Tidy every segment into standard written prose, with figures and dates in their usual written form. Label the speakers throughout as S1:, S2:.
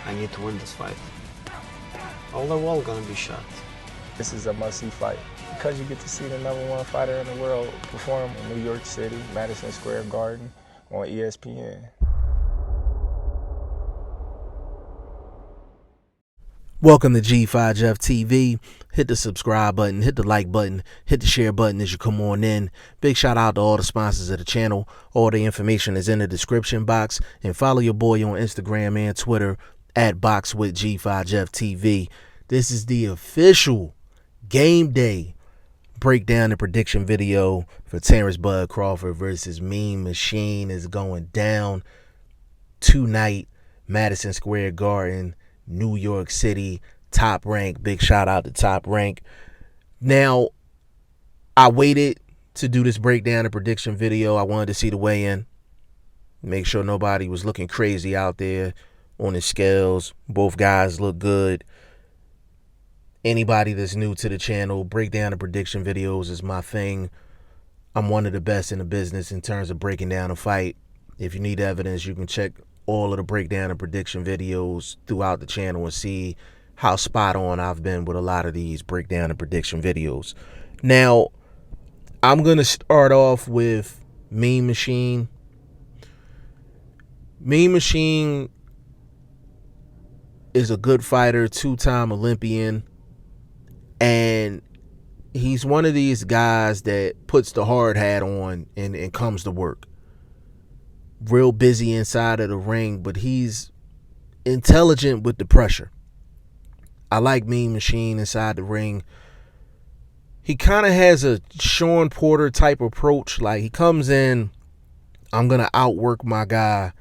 S1: I need to win this fight. Or they're all gonna be shot.
S2: This is a must-see fight because you get to see the #1 fighter in the world perform in New York City, Madison Square Garden on ESPN.
S3: Welcome to G5 Jeff TV. Hit the subscribe button, hit the like button, hit the share button as you come on in. Big shout out to all the sponsors of the channel. All the information is in the description box. And follow your boy on Instagram and Twitter at BoxingFirst Jeff TV. This is the official game day breakdown and prediction video for Terrance Crawford versus Mean Machine. Is going down tonight, Madison Square Garden, New York City. Top Rank. Big shout out to Top Rank. Now, I waited to do this breakdown and prediction video. I wanted to see the weigh-in, make sure nobody was looking crazy out there on the scales. Both guys look good. Anybody that's new to the channel, breakdown and prediction videos is my thing. I'm one of the best in the business in terms of breaking down a fight. If you need evidence, you can check all of the breakdown and prediction videos throughout the channel and see how spot on I've been with a lot of these breakdown and prediction videos. Now, I'm going to start off with Mean Machine. Mean Machine is a good fighter, two-time Olympian, and he's one of these guys that puts the hard hat on and comes to work. Real busy inside of the ring, but he's intelligent with the pressure. I like Mean Machine inside the ring. He kind of has a Sean Porter type approach. Like, he comes in, I'm going to outwork my guy,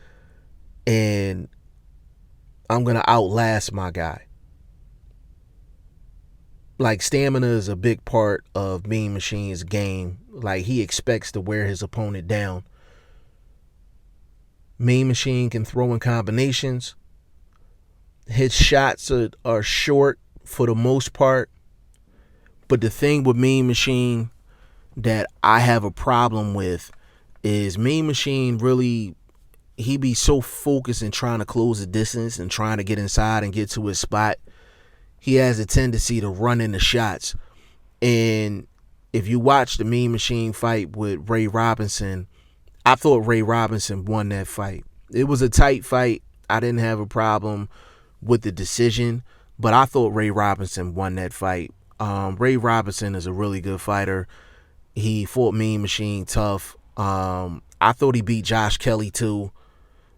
S3: and I'm going to outlast my guy. Like, stamina is a big part of Mean Machine's game. Like, he expects to wear his opponent down. Mean Machine can throw in combinations. His shots are short for the most part. But the thing with Mean Machine that I have a problem with is Mean Machine really, he be so focused in trying to close the distance and trying to get inside and get to his spot. He has a tendency to run into shots. And if you watch the Mean Machine fight with Ray Robinson, I thought Ray Robinson won that fight. It was a tight fight. I didn't have a problem with the decision, but I thought Ray Robinson won that fight. Ray Robinson is a really good fighter. He fought Mean Machine tough. I thought he beat Josh Kelly too.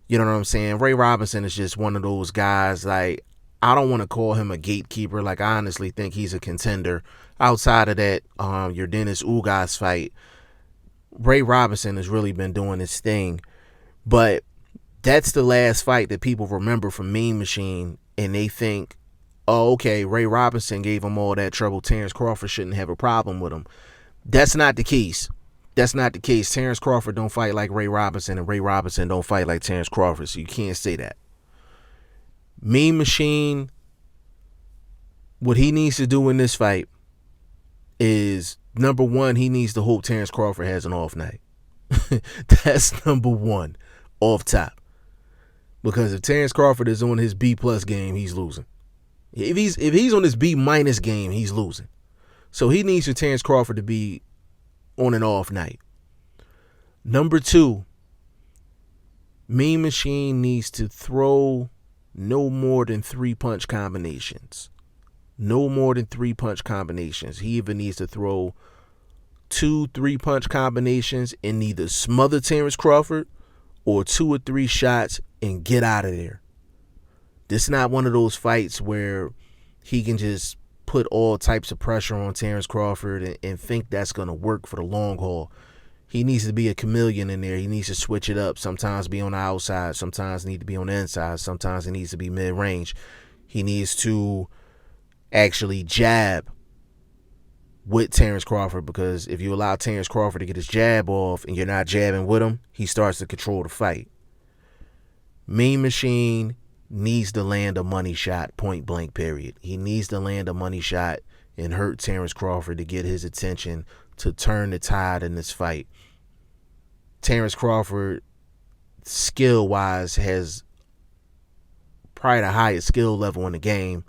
S3: You know what I'm saying? Ray Robinson is just one of those guys, like, I don't want to call him a gatekeeper. Like, I honestly think he's a contender. Outside of that, your Dennis Ugas fight, Ray Robinson has really been doing his thing. But that's the last fight that people remember from Mean Machine, and they think, oh, okay, Ray Robinson gave him all that trouble. Terrance Crawford shouldn't have a problem with him. That's not the case. That's not the case. Terrance Crawford don't fight like Ray Robinson, and Ray Robinson don't fight like Terrance Crawford, so you can't say that. Mean Machine, what he needs to do in this fight is, number one, he needs to hope Terrance Crawford has an off night. That's number one, off top. Because if Terrance Crawford is on his B+ game, he's losing. If he's on his B- game, he's losing. So he needs for Terrance Crawford to be on an off night. Number two, Mean Machine needs to throw no more than 3-punch combinations. No more than 3-punch combinations. He even needs to throw 2 3-punch combinations and either smother Terrance Crawford or 2 or 3 shots and get out of there. This is not one of those fights where he can just put all types of pressure on Terrance Crawford and think that's going to work for the long haul. He needs to be a chameleon in there. He needs to switch it up. Sometimes be on the outside. Sometimes need to be on the inside. Sometimes he needs to be mid-range. He needs to actually jab with Terrance Crawford, because if you allow Terrance Crawford to get his jab off and you're not jabbing with him, he starts to control the fight. Mean Machine needs to land a money shot, point blank, period. He needs to land a money shot and hurt Terrance Crawford to get his attention, to turn the tide in this fight. Terrance Crawford, skill-wise, has probably the highest skill level in the game.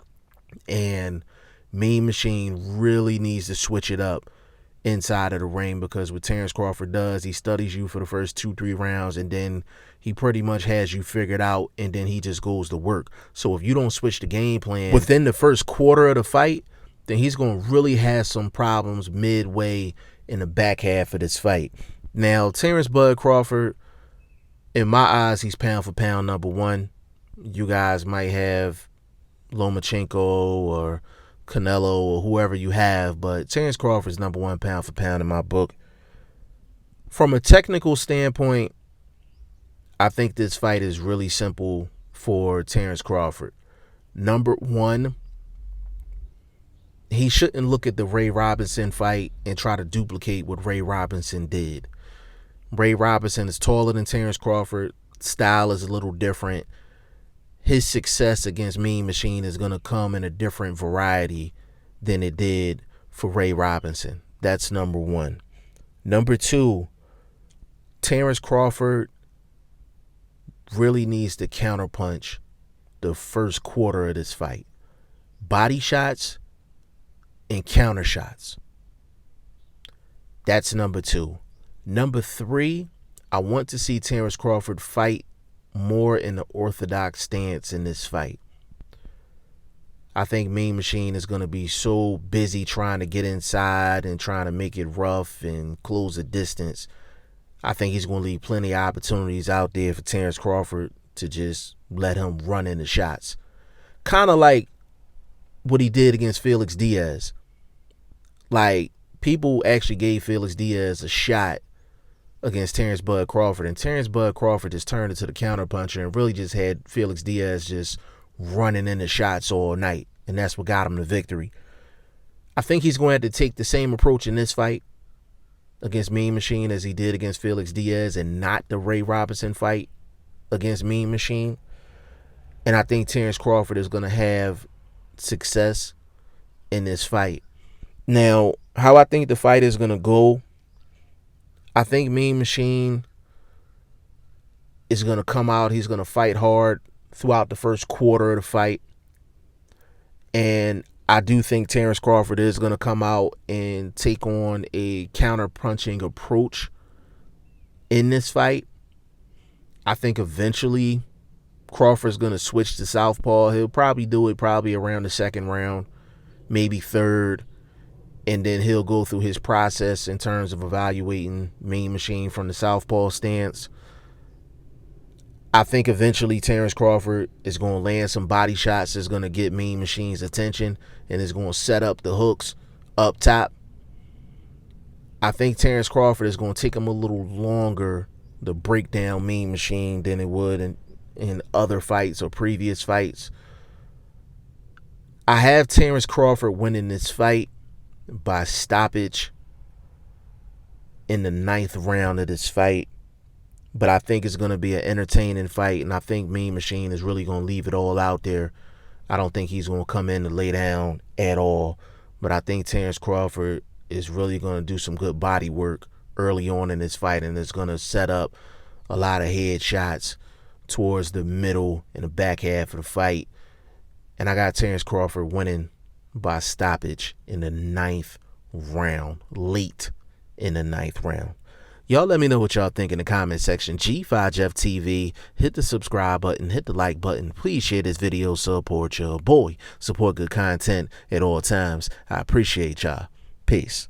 S3: And Mean Machine really needs to switch it up inside of the ring, because what Terrance Crawford does, he studies you for the first 2-3 rounds, and then he pretty much has you figured out, and then he just goes to work. So if you don't switch the game plan within the first quarter of the fight, then he's going to really have some problems midway in the back half of this fight. Now, Terrence Bud Crawford, in my eyes, he's pound for pound number one. You guys might have Lomachenko or Canelo or whoever you have, but Terrance Crawford's number one pound for pound in my book. From a technical standpoint, I think this fight is really simple for Terrance Crawford. Number one, he shouldn't look at the Ray Robinson fight and try to duplicate what Ray Robinson did. Ray Robinson is taller than Terrance Crawford. Style is a little different. His success against Mean Machine is going to come in a different variety than it did for Ray Robinson. That's number one. Number two, Terrance Crawford really needs to counterpunch the first quarter of this fight. Body shots and counter shots. That's number two. Number three, I want to see Terrance Crawford fight more in the orthodox stance in this fight. I think Mean Machine is going to be so busy trying to get inside and trying to make it rough and close the distance. I think he's going to leave plenty of opportunities out there for Terrance Crawford to just let him run into shots. Kind of like what he did against Felix Diaz. Like, people actually gave Felix Diaz a shot against Terrance Bud Crawford, and Terrance Bud Crawford just turned into the counterpuncher and really just had Felix Diaz just running into shots all night, and that's what got him the victory. I think he's going to have to take the same approach in this fight against Mean Machine as he did against Felix Diaz, and not the Ray Robinson fight against Mean Machine. And I think Terrance Crawford is going to have success in this fight. Now, how I think the fight is going to go, I think Mean Machine is going to come out. He's going to fight hard throughout the first quarter of the fight. And I do think Terrance Crawford is going to come out and take on a counter-punching approach in this fight. I think eventually Crawford's going to switch to southpaw. He'll probably do it around the second round, maybe third. And then he'll go through his process in terms of evaluating Mean Machine from the southpaw stance. I think eventually Terrance Crawford is going to land some body shots that's going to get Mean Machine's attention and is going to set up the hooks up top. I think Terrance Crawford is going to take him a little longer to break down Mean Machine than it would in other fights or previous fights. I have Terrance Crawford winning this fight by stoppage in the 9th round of this fight. But I think it's going to be an entertaining fight, and I think Mean Machine is really going to leave it all out there. I don't think he's going to come in to lay down at all. But I think Terrance Crawford is really going to do some good body work early on in this fight, and it's going to set up a lot of headshots towards the middle and the back half of the fight. And I got Terrance Crawford winning by stoppage in the 9th round, late in the 9th round. Y'all let me know what y'all think in the comment section. G5Jeff TV, hit the subscribe button, hit the like button. Please share this video, support your boy. Support good content at all times. I appreciate y'all. Peace.